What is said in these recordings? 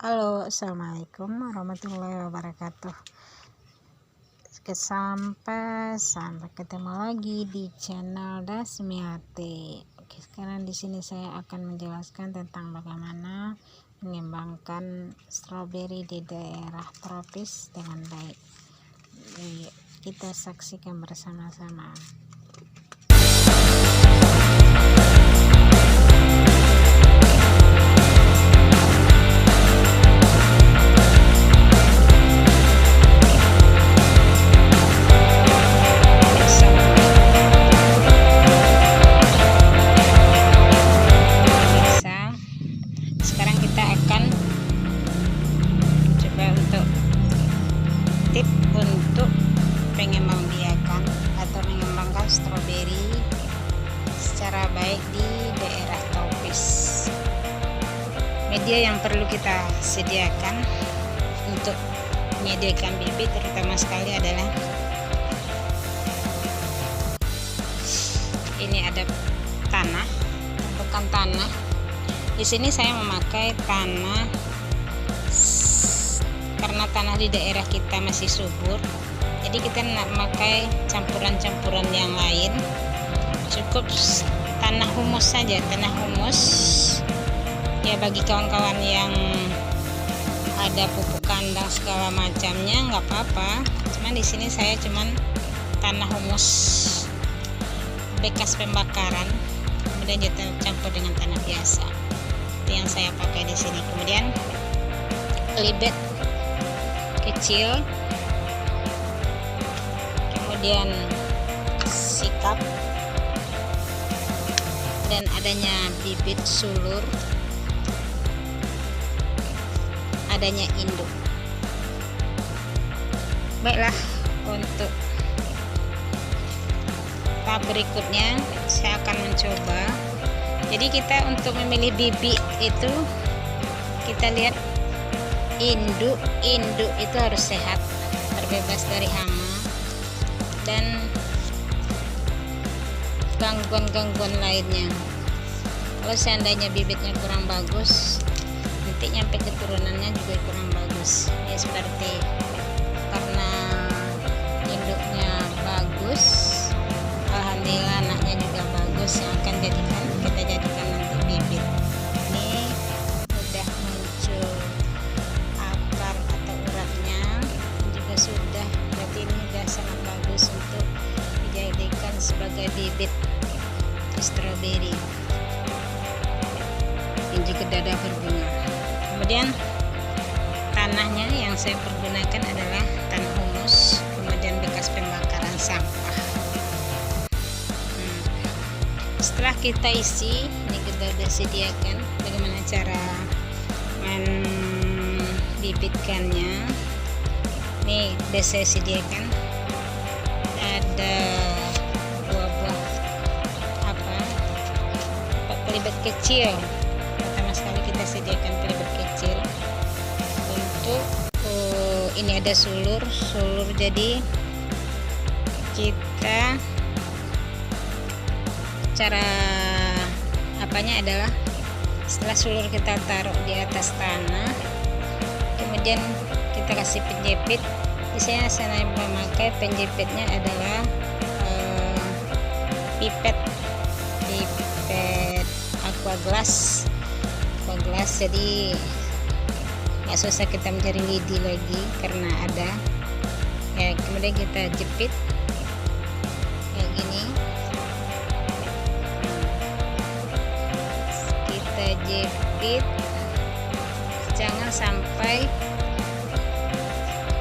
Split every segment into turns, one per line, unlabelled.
Halo, assalamualaikum warahmatullahi wabarakatuh. Sampai ketemu lagi di channel Dasmiati. Oke, sekarang di sini saya akan menjelaskan tentang bagaimana mengembangkan stroberi di daerah tropis dengan baik. Kita saksikan bersama-sama. Sekarang kita akan coba untuk tip untuk pengembangbiakan atau mengembangkan stroberi secara baik di daerah tropis. Media yang perlu kita sediakan untuk menyediakan bibit terutama sekali adalah ini ada tanah, tumpukan tanah. Di sini saya memakai tanah karena tanah di daerah kita masih subur, jadi kita memakai campuran-campuran yang lain. Cukup tanah humus saja, tanah humus ya. Bagi kawan-kawan yang ada pupuk kandang segala macamnya nggak apa-apa, cuman di sini saya cuman tanah humus bekas pembakaran, kemudian dicampur dengan tanah biasa. Itu yang saya pakai di sini. Kemudian libet kecil, kemudian sikap, dan adanya bibit sulur, adanya induk. Baiklah, untuk tahap berikutnya saya akan mencoba. Jadi kita untuk memilih bibit itu kita lihat induk itu harus sehat, terbebas dari hama dan gangguan lainnya. Kalau seandainya bibitnya kurang bagus, nanti nyampe keturunannya juga kurang bagus. Ya seperti karena induknya bagus, alhamdulillah anaknya juga bagus, yang akan kita jadikan nanti bibit. Ini sudah muncul akar atau uratnya juga sudah, berarti ini sudah sangat bagus untuk dijadikan sebagai bibit stroberi yang juga sudah berbunga. Kemudian tanahnya yang saya pergunakan adalah tanah humus, kemudian bekas pembakaran sampah. Setelah kita isi, ini kita sudah sediakan bagaimana cara membibitkannya. Ini sudah saya sediakan, ada buah-buah pelibet kecil. Pertama sekali kita sediakan pelibet kecil untuk ini ada sulur, jadi kita cara apanya adalah setelah sulur kita taruh di atas tanah, kemudian kita kasih penjepit. Biasanya saya memakai penjepitnya adalah pipet aqua glass, jadi nggak susah kita mencari lidi lagi karena ada ya. Kemudian kita jepit kayak gini, kita jepit jangan sampai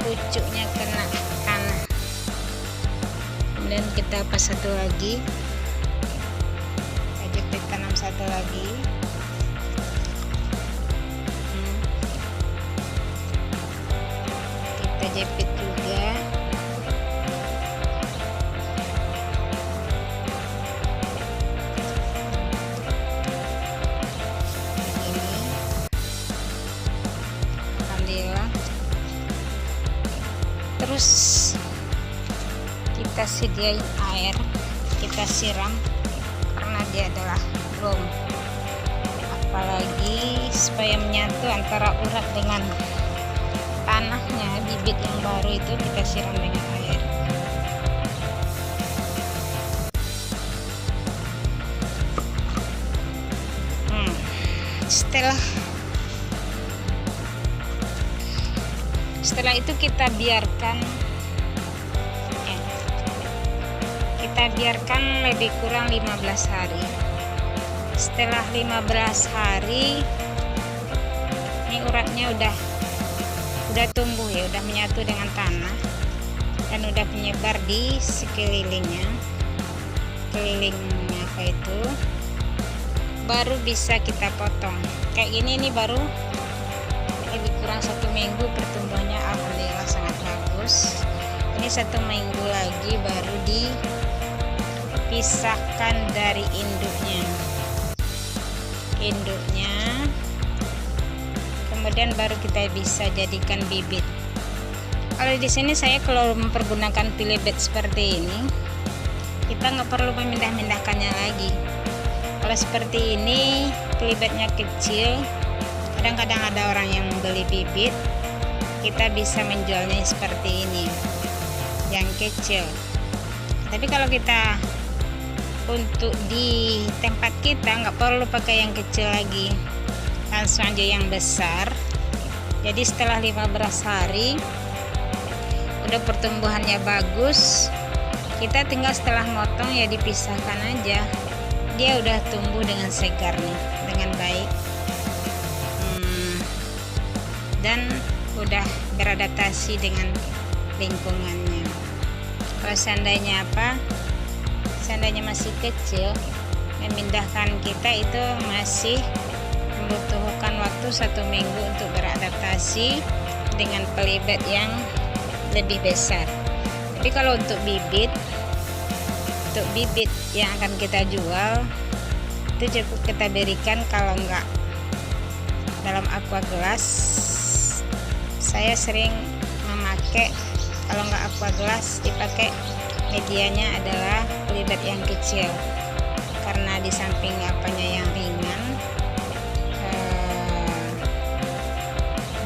pucuknya kena tanah. Kemudian kita pas satu lagi, kita jepit tanam satu lagi. Kita jepit juga. Terus kita sediain air, kita siram karena dia adalah belum, apalagi supaya menyatu antara urat dengan tanahnya. Bibit yang baru itu kita siram dengan air. Setelah itu kita biarkan lebih kurang 15 hari. Setelah 15 hari ini uratnya udah tumbuh ya, udah menyatu dengan tanah dan udah menyebar di sekelilingnya. Kelilingnya apa itu, baru bisa kita potong. Kayak gini nih baru lebih kurang 1 minggu pertumbuhannya, alhamdulillah sangat bagus. Ini 1 minggu lagi baru dipisahkan dari induknya, kemudian baru kita bisa jadikan bibit. Kalau di sini saya kalau mempergunakan filibet seperti ini, kita nggak perlu memindah-mindahkannya lagi. Kalau seperti ini filibetnya kecil, kadang-kadang ada orang yang beli bibit, kita bisa menjualnya seperti ini yang kecil. Tapi kalau kita untuk di tempat kita nggak perlu pakai yang kecil lagi, langsung aja yang besar. Jadi setelah 15 hari udah pertumbuhannya bagus, kita tinggal setelah motong ya dipisahkan aja. Dia udah tumbuh dengan segar nih, dengan baik, dan udah beradaptasi dengan lingkungannya. Kalau seandainya masih kecil, memindahkan kita itu masih membutuhkan waktu 1 minggu untuk beradaptasi dengan pelibet yang lebih besar. Tapi kalau untuk bibit yang akan kita jual itu cukup kita berikan, kalau enggak dalam aqua gelas. Saya sering memakai, kalau enggak aqua gelas dipakai medianya adalah pelibet yang kecil, karena di samping apanya yang ringan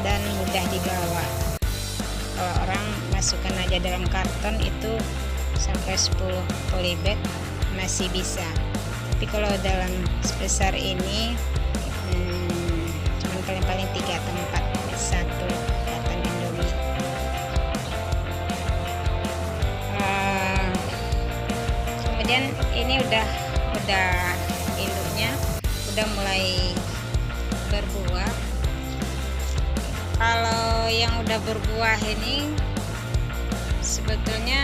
dan mudah dibawa. Kalau orang masukkan aja dalam karton itu sampai 10 polybag masih bisa. Tapi kalau dalam sebesar ini cuma paling-paling 3 atau 4 satu karton Indomie. Kemudian ini udah induknya udah mulai berbuah. Kalau yang udah berbuah ini sebetulnya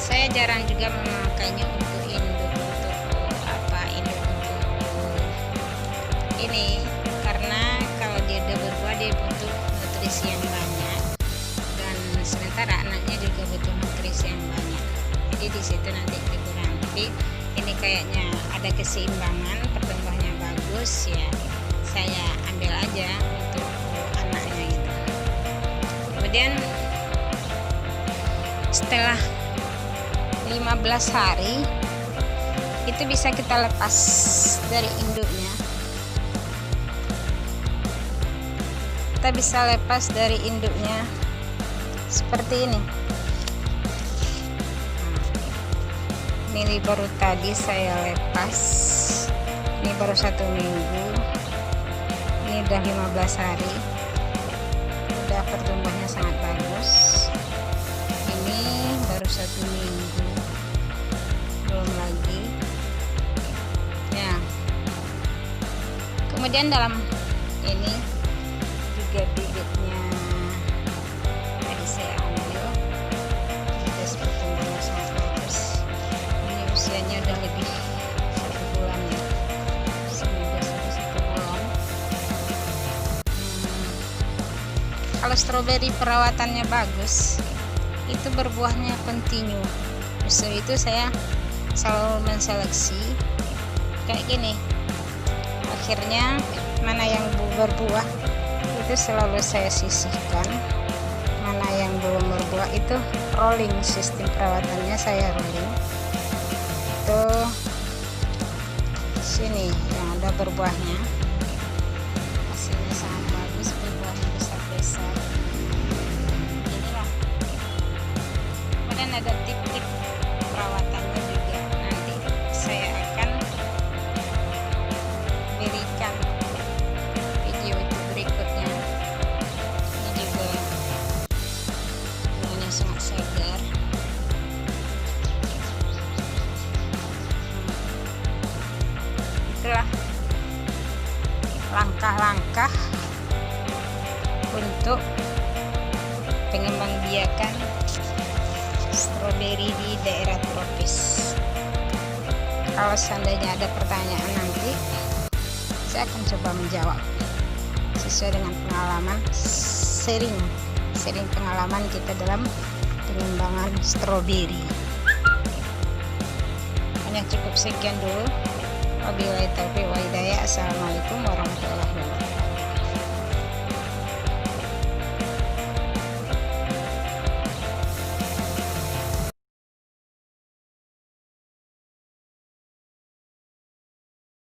saya jarang juga memakainya untuk induk ini, karena kalau dia udah berbuah dia butuh nutrisi yang banyak, dan sementara anaknya juga butuh nutrisi yang banyak. Jadi di situ nanti kurang. Tapi ini kayaknya ada keseimbangan, pertumbuhannya bagus ya, saya ambil aja untuk anaknya gitu. Kemudian setelah 15 hari itu bisa kita lepas dari induknya. Kita bisa lepas dari induknya seperti ini. Ini baru tadi saya lepas, ini baru 1 minggu, ini udah 15 hari, udah pertumbuhannya sangat bagus. Ini baru 1 minggu, belum lagi ya. Kemudian dalam ini juga bibitnya tadi saya ambil, terus pertumbuhannya sangat bagus. Ini usianya udah lebih 1 bulan ya, seminggu sampai 1 bulan. Kalau stroberi perawatannya bagus, itu berbuahnya kontinu. Justru itu saya selalu menseleksi kayak gini. Akhirnya mana yang berbuah itu selalu saya sisihkan, mana yang belum berbuah itu rolling, sistem perawatannya saya rolling. Itu Sini yang ada berbuahnya, hasilnya sangat bagus, berbuahnya besar-besar. Inilah, kemudian ada tip-tip perawatannya juga, nanti saya akan berikan video itu berikutnya. Ini juga bunganya sangat segar. Itulah langkah-langkah untuk pengembangbiakan stroberi di daerah tropis. Kalau seandainya ada pertanyaan nanti, saya akan coba menjawab sesuai dengan pengalaman, sering pengalaman kita dalam pengembangan stroberi. Hanya cukup sekian dulu. Wabillahi taufiq wa hidayah. Assalamualaikum warahmatullahi wabarakatuh.